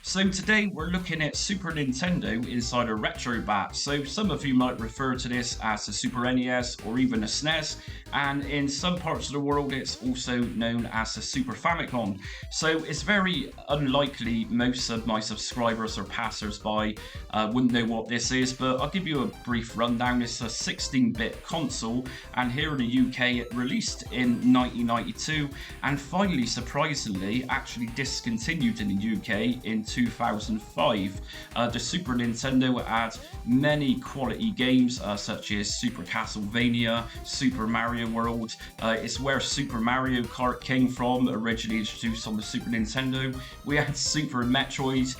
So today we're looking at Super Nintendo inside a Retrobat. So some of you might refer to this as a Super NES or even a Snes, and in some parts of the world it's also known as a Super Famicom. So it's very unlikely most of my subscribers or passers-by wouldn't know what this is, but I'll give you a brief rundown. It's a 16-bit console, and here in the UK it released in 1992 and finally, surprisingly, actually discontinued in the UK in 2005. The Super Nintendo had many quality games such as Super Castlevania, Super Mario World. It's where Super Mario Kart came from, originally introduced on the Super Nintendo. We had Super Metroid,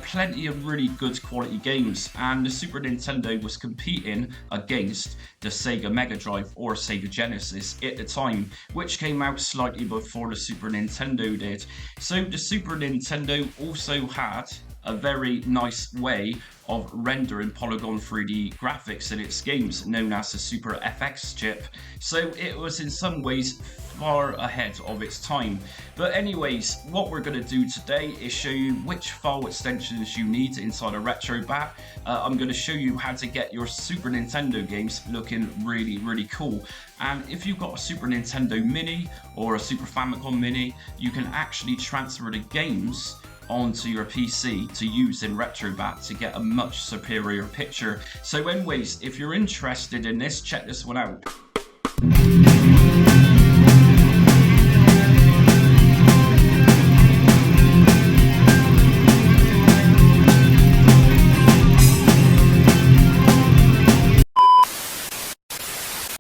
plenty of really good quality games, and the Super Nintendo was competing against the Sega Mega Drive or Sega Genesis at the time, which came out slightly before the Super Nintendo did. So the Super Nintendo also had a very nice way of rendering polygon 3D graphics in its games, known as the Super FX chip. So it was in some ways far ahead of its time. But anyways, what we're going to do today is show you which file extensions you need inside a Retrobat. I'm going to show you how to get your Super Nintendo games looking really cool. And if you've got a Super Nintendo Mini or a Super Famicom Mini, you can actually transfer the games onto your PC to use in Retrobat to get a much superior picture. So anyways, if you're interested in this, check this one out.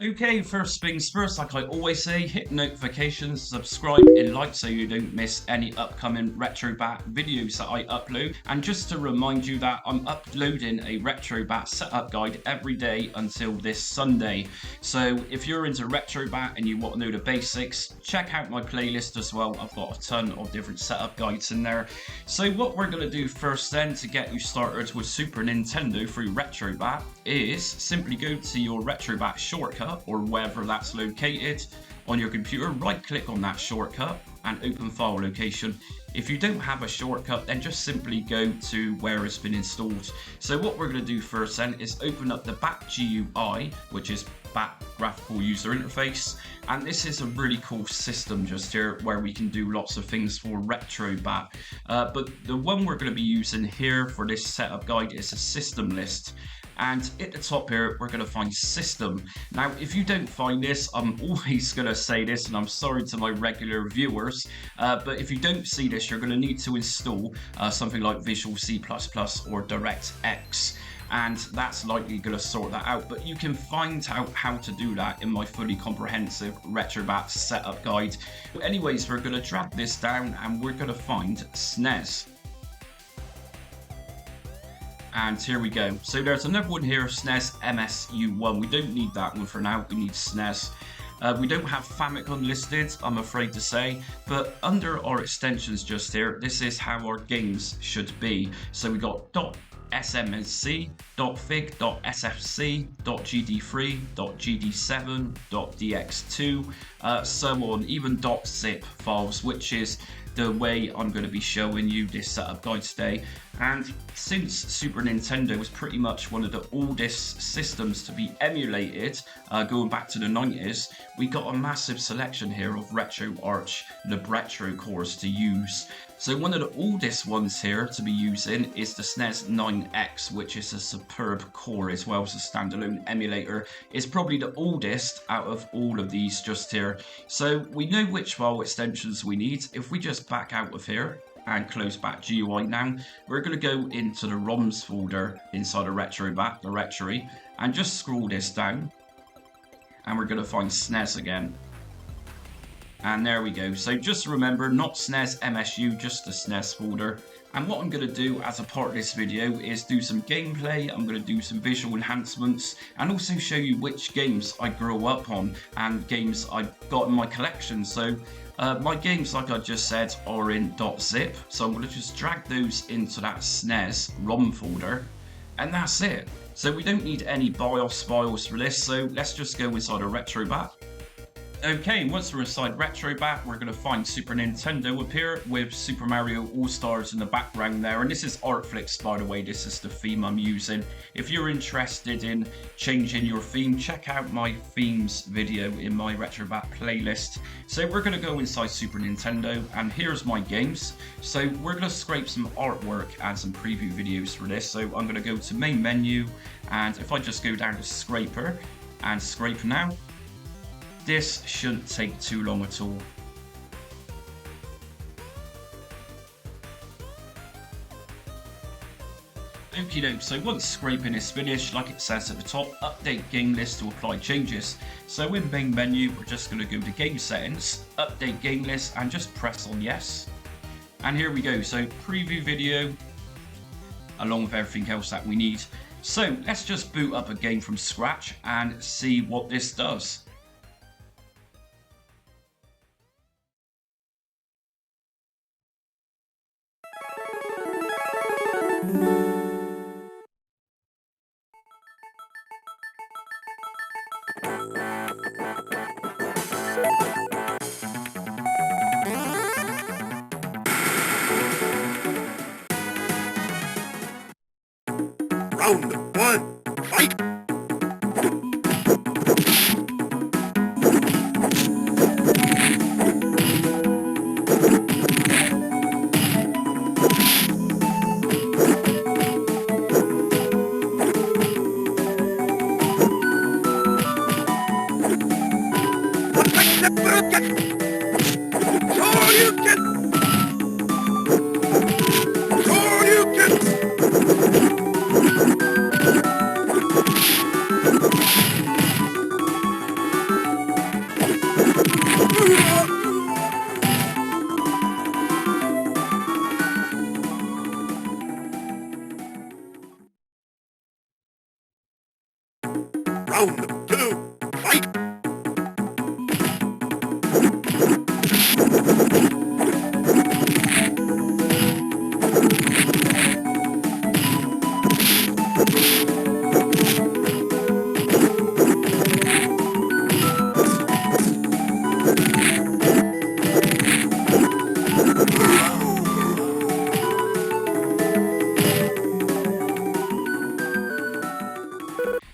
Okay, first things first, like I always say, hit notifications, subscribe and like so you don't miss any upcoming Retrobat videos that I upload. And just to remind you that I'm uploading a Retrobat setup guide every day until this Sunday. So if you're into Retrobat and you want to know the basics, check out my playlist as well. I've got a ton of different setup guides in there. So what we're going to do first then to get you started with Super Nintendo through Retrobat is simply go to your Retrobat shortcut or wherever that's located on your computer, right click on that shortcut and open file location. If you don't have a shortcut, then just simply go to where it's been installed. So what we're going to do first then is open up the BAT GUI, which is BAT Graphical User Interface, and this is a really cool system just here where we can do lots of things for Retrobat. But the one we're going to be using here for this setup guide is a system list. And at the top here, we're going to find system. Now, if you don't find this, I'm always going to say this, and I'm sorry to my regular viewers, but if you don't see this, you're going to need to install something like Visual C++ or DirectX. And that's likely going to sort that out, but you can find out how to do that in my fully comprehensive Retrobat setup guide. Anyways, we're going to drag this down and we're going to find Snes. And here we go. So there's another one here, Snes MSU1. We don't need that one for now, we need Snes. We don't have Famicom listed, I'm afraid to say, but under our extensions just here, this is how our games should be. So we got .smsc, .fig, .sfc, .gd3, .gd7, .dx2, so on, even .zip files, which is the way I'm going to be showing you this setup guide today. And since Super Nintendo was pretty much one of the oldest systems to be emulated, going back to the 90s, we got a massive selection here of Retroarch libretto cores to use. So one of the oldest ones here to be using is the Snes 9X, which is a superb core as well as a standalone emulator. It's probably the oldest out of all of these just here. So we know which file extensions we need. If we just back out of here and close BAT GUI now, we're going to go into the ROMs folder inside a Retrobat directory and just scroll this down and we're going to find Snes again. And there we go. So just remember, not Snes MSU, just the Snes folder. And what I'm going to do as a part of this video is do some gameplay, I'm going to do some visual enhancements, and also show you which games I grew up on and games I've got in my collection. So my games, like I just said, are in .zip. So I'm going to just drag those into that Snes ROM folder, and that's it. So we don't need any BIOS files for this, so let's just go inside a Retrobat. Okay, and once we're inside Retrobat, we're going to find Super Nintendo up here with Super Mario All-Stars in the background there. And this is Artflix, by the way. This is the theme I'm using. If you're interested in changing your theme, check out my themes video in my Retrobat playlist. So we're going to go inside Super Nintendo, and here's my games. So we're going to scrape some artwork and some preview videos for this. So I'm going to go to main menu, and if I just go down to Scraper and Scrape Now, this shouldn't take too long at all. Okie doke, so once scraping is finished, like it says at the top, update game list to apply changes. So in main menu, we're just going to go to game settings, update game list, and just press on yes. And here we go, so preview video, along with everything else that we need. So let's just boot up a game from scratch and see what this does. Round one, fight! Round two, fight!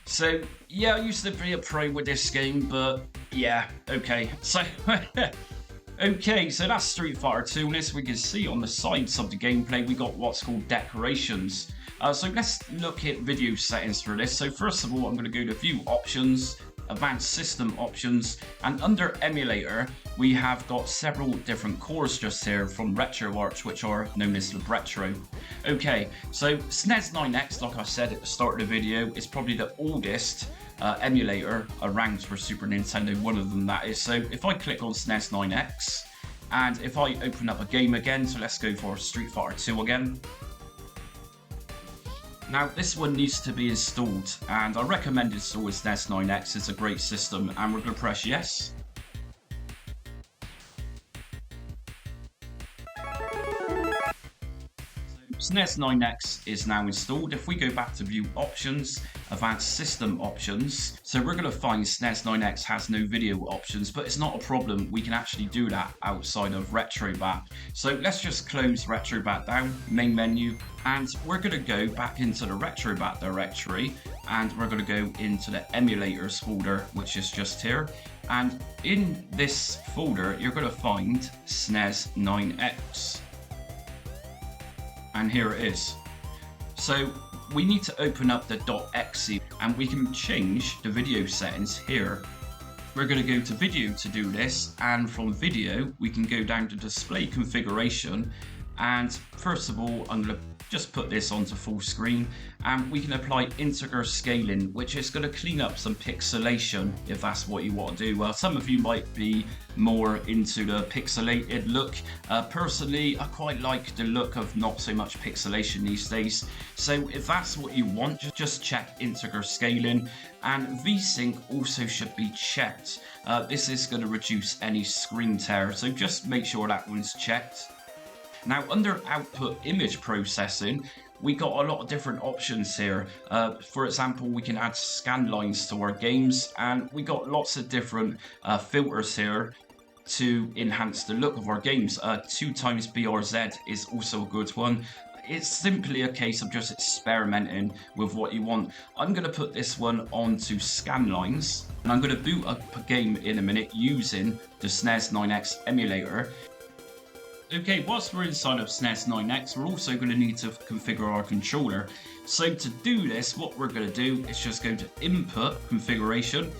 So yeah, I used to be a pro with this game, but yeah, okay. So okay, so that's Street Fighter 2. And as we can see on the sides of the gameplay, we got what's called decorations. So let's look at video settings for this. So first of all, I'm going to go to View Options, Advanced System Options, and under Emulator, we have got several different cores just here from Retroarch, which are known as the Retro. Okay, so Snes 9X, like I said at the start of the video, is probably the oldest emulator around for Super Nintendo, one of them that is. So if I click on Snes 9X, and if I open up a game again, so let's go for Street Fighter 2 again. Now this one needs to be installed, and I recommend installing Snes 9X. It's a great system, and we're going to press yes. Snes 9X is now installed. If we go back to View Options, Advanced System Options, so we're going to find Snes 9X has no video options, but it's not a problem. We can actually do that outside of Retrobat. So let's just close Retrobat down, main menu, and we're going to go back into the Retrobat directory, and we're going to go into the emulators folder, which is just here. And in this folder, you're going to find Snes 9X. And here it is. So we need to open up the .exe, and we can change the video settings here. We're going to go to video to do this, and from video we can go down to display configuration, and first of all I'm going to just put this onto full screen, and we can apply integer scaling, which is going to clean up some pixelation if that's what you want to do. Well, some of you might be more into the pixelated look. Personally, I quite like the look of not so much pixelation these days. So if that's what you want, just check integer scaling, and VSync also should be checked. This is going to reduce any screen tear, so just make sure that one's checked. Now under output image processing, we got a lot of different options here. For example, we can add scan lines to our games, and we got lots of different filters here to enhance the look of our games. 2x BRZ is also a good one. It's simply a case of just experimenting with what you want. I'm going to put this one onto scan lines, and I'm going to boot up a game in a minute using the Snes 9X emulator. Okay, whilst we're inside of Snes 9X, we're also going to need to configure our controller. So to do this, what we're going to do is just go to Input, Configuration,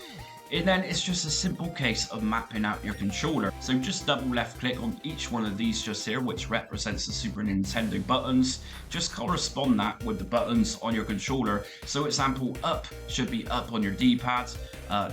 and then it's just a simple case of mapping out your controller. So just double left click on each one of these just here, which represents the Super Nintendo buttons. Just correspond that with the buttons on your controller. So example, up should be up on your D-pad,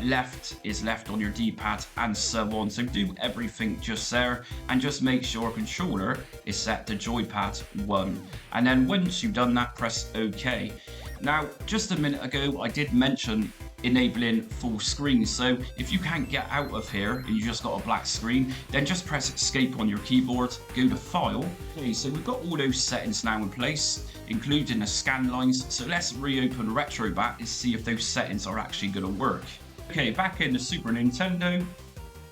left is left on your D-pad, and so on. So do everything just there, and just make sure controller is set to joypad 1. And then once you've done that, press OK. Now, just a minute ago, I did mention enabling full screen. So if you can't get out of here and you just got a black screen, then just press escape on your keyboard, go to file. Okay, so we've got all those settings now in place, including the scan lines. So let's reopen Retrobat and see if those settings are actually going to work. Okay, back in the Super Nintendo,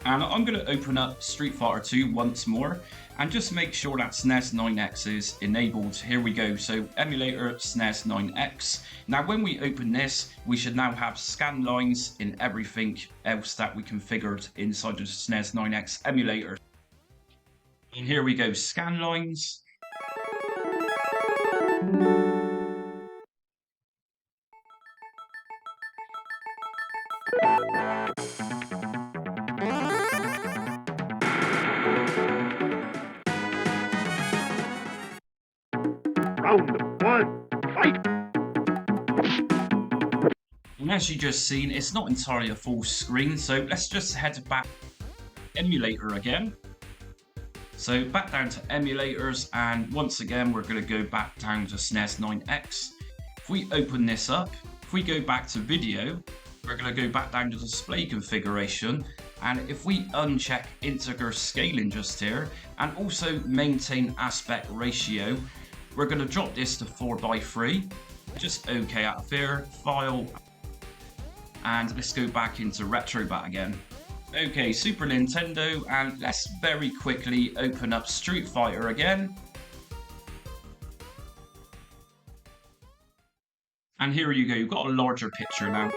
and I'm going to open up Street Fighter 2 once more and just make sure that Snes 9X is enabled. Here we go. So emulator Snes 9X. Now when we open this, we should now have scan lines in everything else that we configured inside the Snes 9X emulator. And here we go, scan lines. Round 1, fight! And as you just seen, it's not entirely a full screen, so let's just head back emulator again. So back down to emulators, and once again we're going to go back down to Snes 9X. If we open this up, if we go back to video, we're going to go back down to display configuration, and if we uncheck integer scaling just here, and also maintain aspect ratio, we're going to drop this to 4:3. Just OK out of here, file, and let's go back into Retrobat again. Okay, Super Nintendo, and let's very quickly open up Street Fighter again. And here you go, you've got a larger picture now.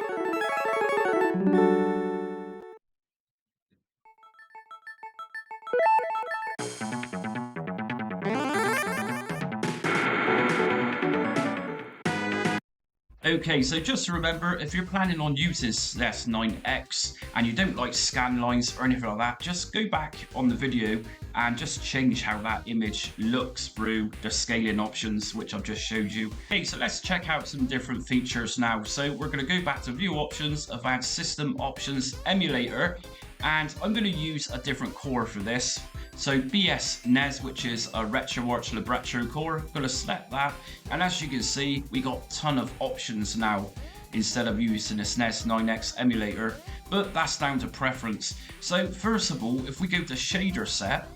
Okay, so just remember, if you're planning on using Snes 9X and you don't like scan lines or anything like that, just go back on the video and just change how that image looks through the scaling options, which I've just showed you. Okay, so let's check out some different features now. So we're going to go back to View Options, Advanced System Options, Emulator, and I'm going to use a different core for this. So BS-NES, which is a Retroarch Libretto core, I'm going to select that, and as you can see, we got a ton of options now instead of using a Snes 9X emulator, but that's down to preference. So first of all, if we go to shader set,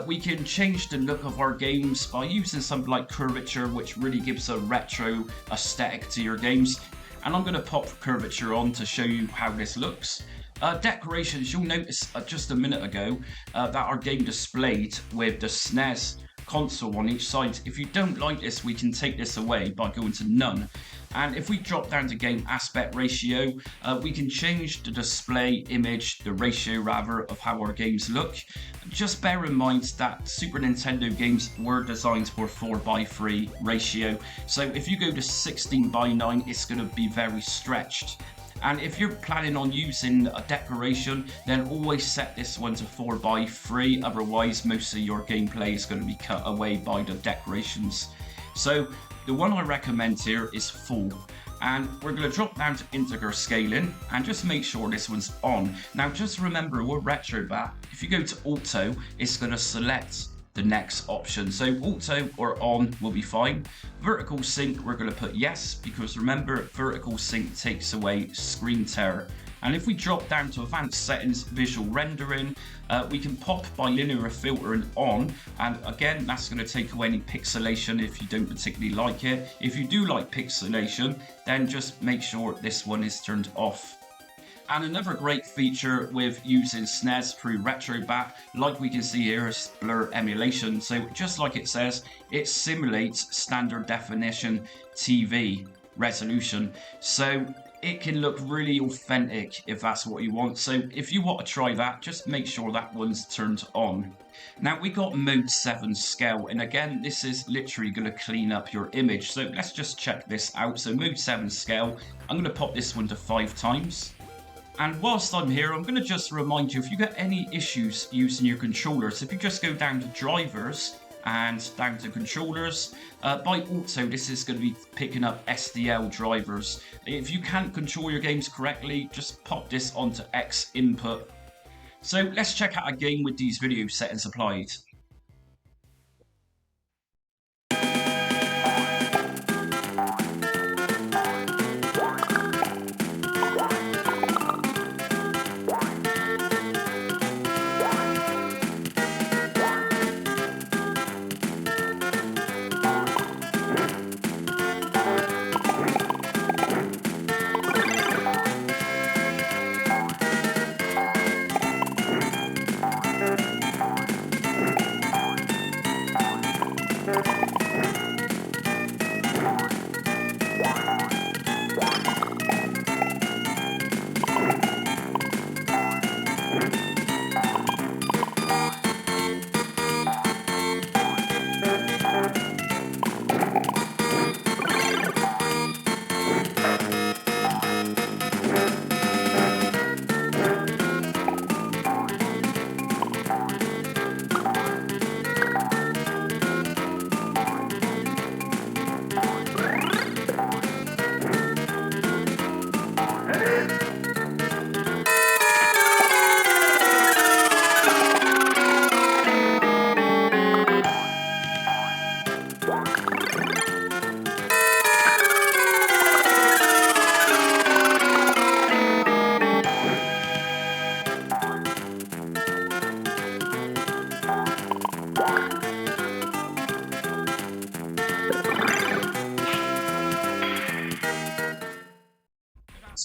we can change the look of our games by using something like curvature, which really gives a retro aesthetic to your games, and I'm going to pop curvature on to show you how this looks. Decorations, you'll notice just a minute ago that our game displayed with the Snes console on each side. If you don't like this, we can take this away by going to none. And if we drop down to game aspect ratio, we can change the display image, the ratio rather, of how our games look. Just bear in mind that Super Nintendo games were designed for 4:3 ratio. So if you go to 16:9, it's going to be very stretched. And if you're planning on using a decoration, then always set this one to 4:3, otherwise most of your gameplay is going to be cut away by the decorations. So the one I recommend here is full. And we're going to drop down to integer scaling and just make sure this one's on. Now just remember, with Retrobat, if you go to auto, it's going to select the next option. So auto or on will be fine. Vertical sync, we're going to put yes, because remember, vertical sync takes away screen tear. And if we drop down to advanced settings, visual rendering, we can pop bilinear filtering on, and again that's going to take away any pixelation if you don't particularly like it. If you do like pixelation, then just make sure this one is turned off. And another great feature with using Snes through Retrobat, like we can see here, is blur emulation. So just like it says, it simulates standard definition TV resolution. So it can look really authentic if that's what you want. So if you want to try that, just make sure that one's turned on. Now we got mode 7 scale, and again this is literally going to clean up your image. So let's just check this out. So mode 7 scale, I'm going to pop this one to 5 times. And whilst I'm here, I'm going to just remind you, if you get any issues using your controllers, if you just go down to drivers and down to controllers, by auto this is going to be picking up SDL drivers. If you can't control your games correctly, just pop this onto X input. So let's check out a game with these video settings applied.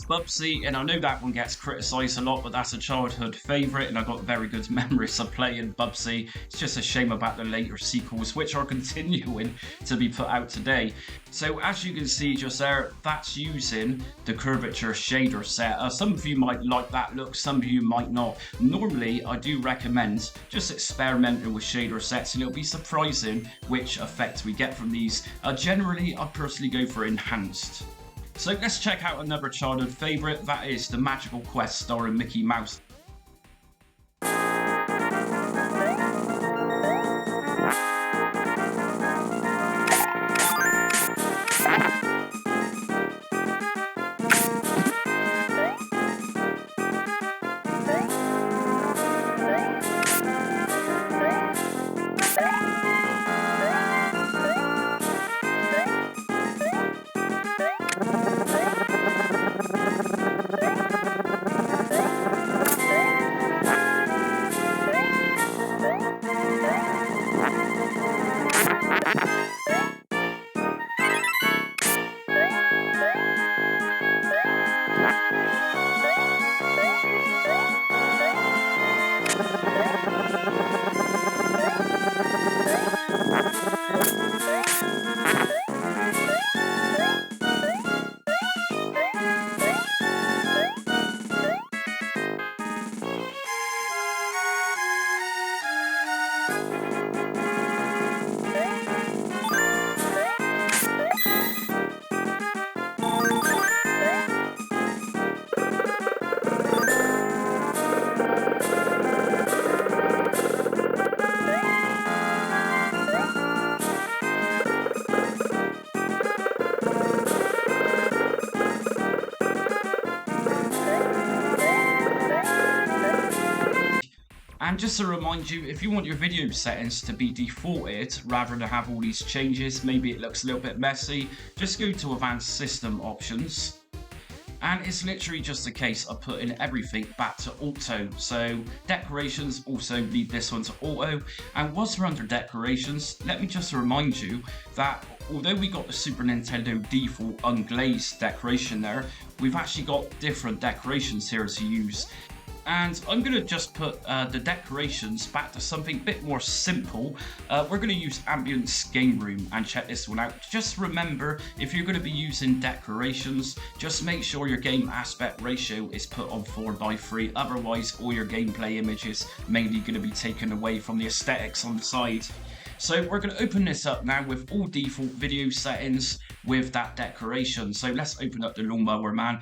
Bubsy, and I know that one gets criticised a lot, but that's a childhood favourite, and I got very good memories of playing Bubsy. It's just a shame about the later sequels, which are continuing to be put out today. So as you can see just there, that's using the curvature shader set. Some of you might like that look, some of you might not. Normally, I do recommend just experimenting with shader sets, and it'll be surprising which effect we get from these. Generally, I personally go for enhanced. So let's check out another childhood favourite, that is the Magical Quest starring Mickey Mouse. And just to remind you, if you want your video settings to be defaulted rather than have all these changes, maybe it looks a little bit messy, just go to Advanced System Options. And it's literally just a case of putting everything back to auto. So decorations also need this one to auto. And whilst we're under decorations, let me just remind you that although we got the Super Nintendo default unglazed decoration there, we've actually got different decorations here to use. And I'm going to just put the decorations back to something a bit more simple. We're going to use Ambience Game Room and check this one out. Just remember, if you're going to be using decorations, just make sure your game aspect ratio is put on 4:3. Otherwise, all your gameplay images mainly going to be taken away from the aesthetics on the side. So we're going to open this up now with all default video settings with that decoration. So let's open up the Lawnmower Man.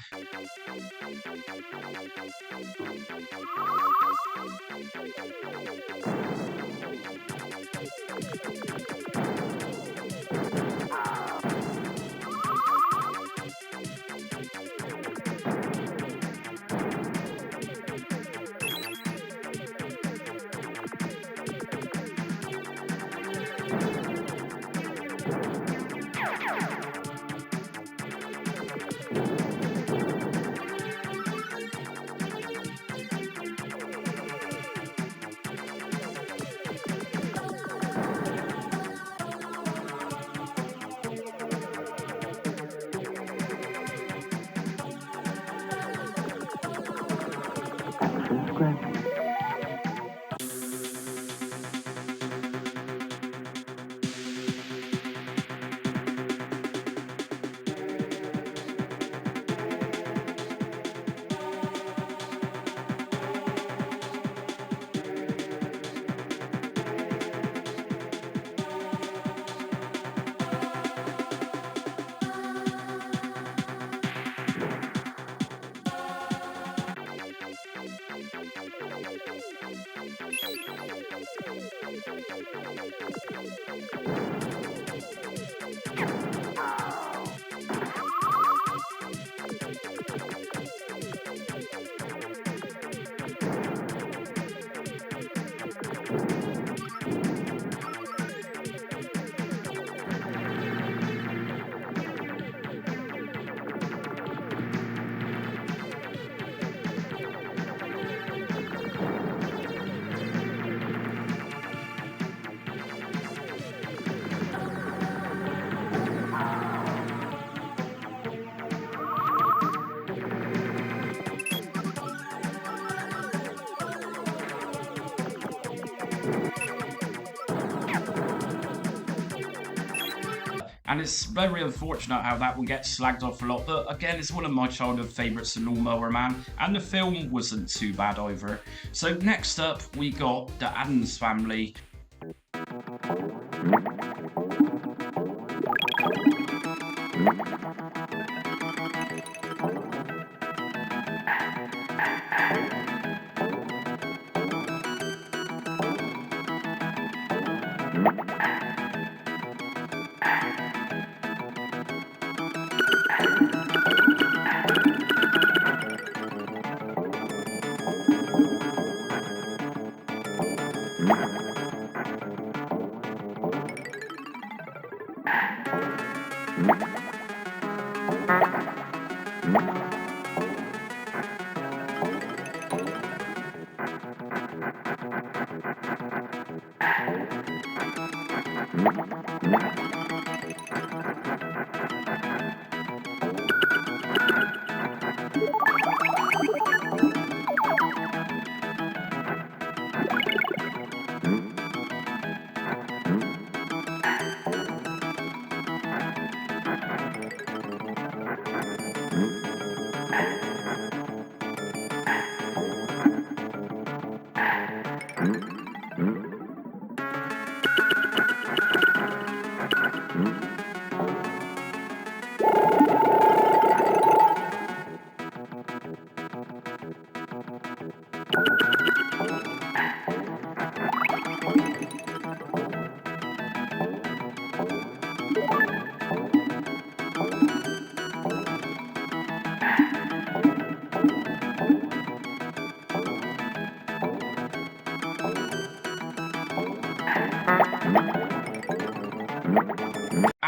And it's very unfortunate how that one gets slagged off a lot, but again, it's one of my childhood favourites, The Lawnmower Man, and the film wasn't too bad either. So next up, we got the Addams Family.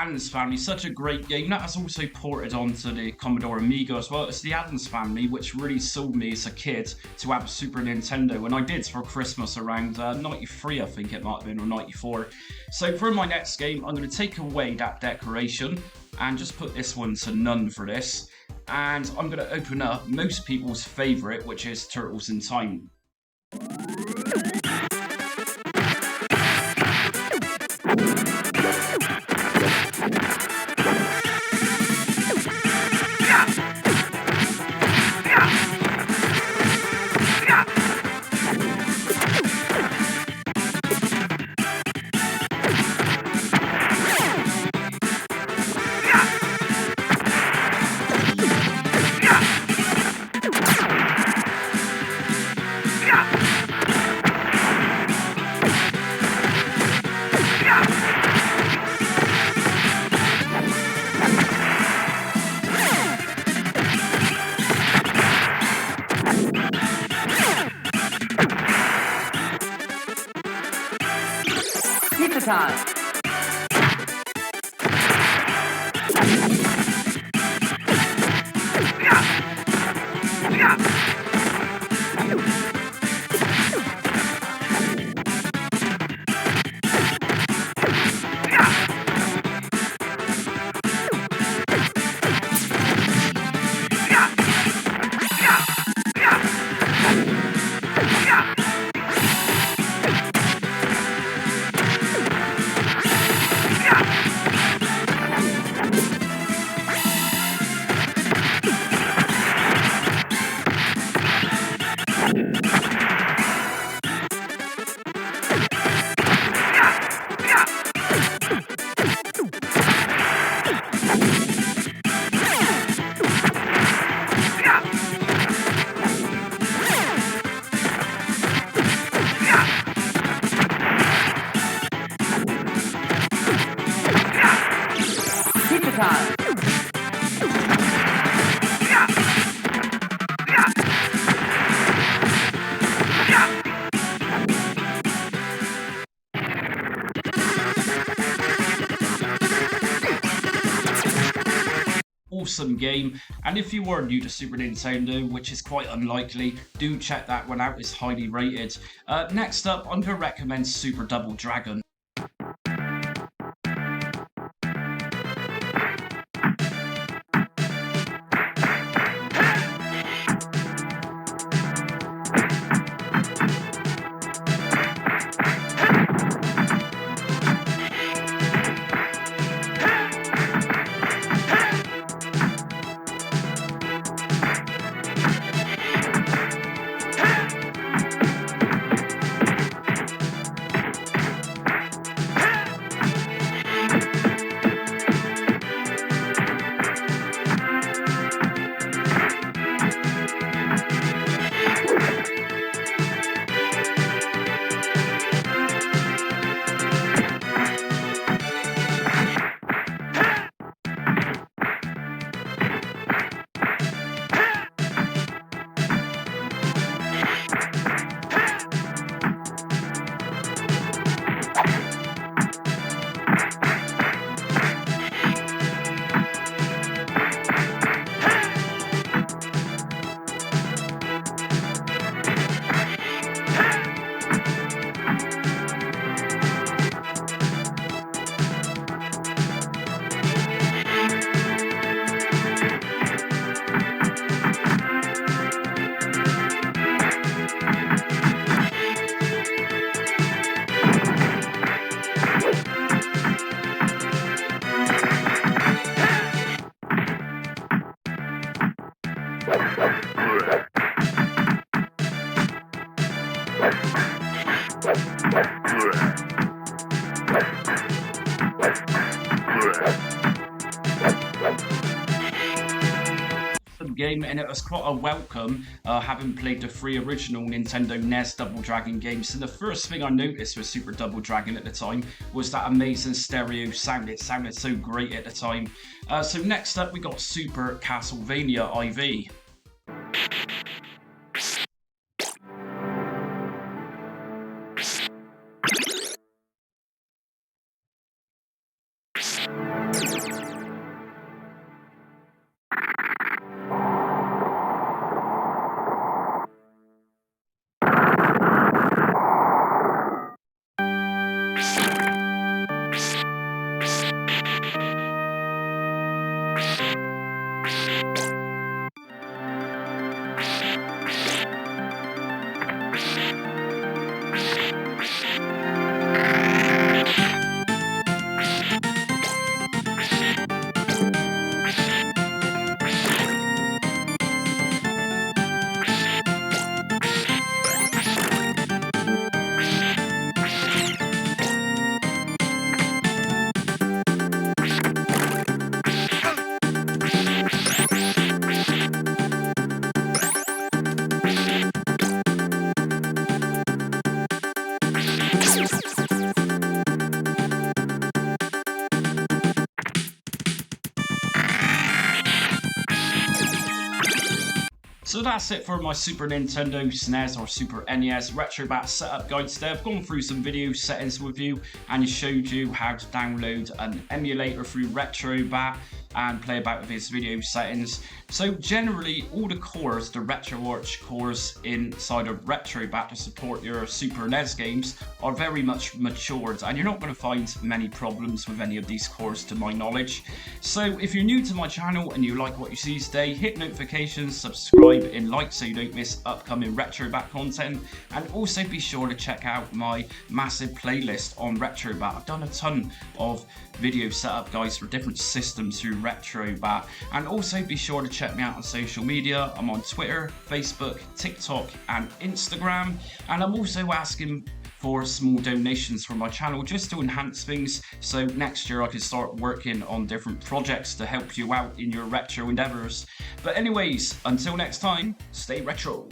Addams Family, such a great game. That was also ported onto the Commodore Amiga as well. It's the Addams Family, which really sold me as a kid to have a Super Nintendo, and I did for Christmas around 93, I think it might have been, or 94. So for my next game, I'm going to take away that decoration and just put this one to none for this. And I'm going to open up most people's favourite, which is Turtles in Time. Pizza time. Awesome game, and if you are new to Super Nintendo, which is quite unlikely, do check that one out, it's highly rated. Next up, I'm going to recommend Super Double Dragon. Game, and it was quite a welcome having played the 3 original Nintendo NES Double Dragon games. So the first thing I noticed with Super Double Dragon at the time was that amazing stereo sound. It sounded so great at the time. So next up we got Super Castlevania IV. So that's it for my Super Nintendo, SNES or Super NES Retrobat setup guide today. I've gone through some video settings with you and showed you how to download an emulator through Retrobat and play about with his video settings. So generally all the cores, the Retroarch cores inside of Retrobat to support your Super NES games are very much matured, and you're not going to find many problems with any of these cores to my knowledge. So if you're new to my channel and you like what you see today, hit notifications, subscribe and like so you don't miss upcoming Retrobat content, and also be sure to check out my massive playlist on Retrobat. I've done a ton of video setup guides for different systems through Retrobat, and also be sure to check me out on social media. I'm on Twitter, Facebook, TikTok and Instagram, and I'm also asking for small donations for my channel just to enhance things, so next year I can start working on different projects to help you out in your retro endeavors. But anyways, until next time, stay retro.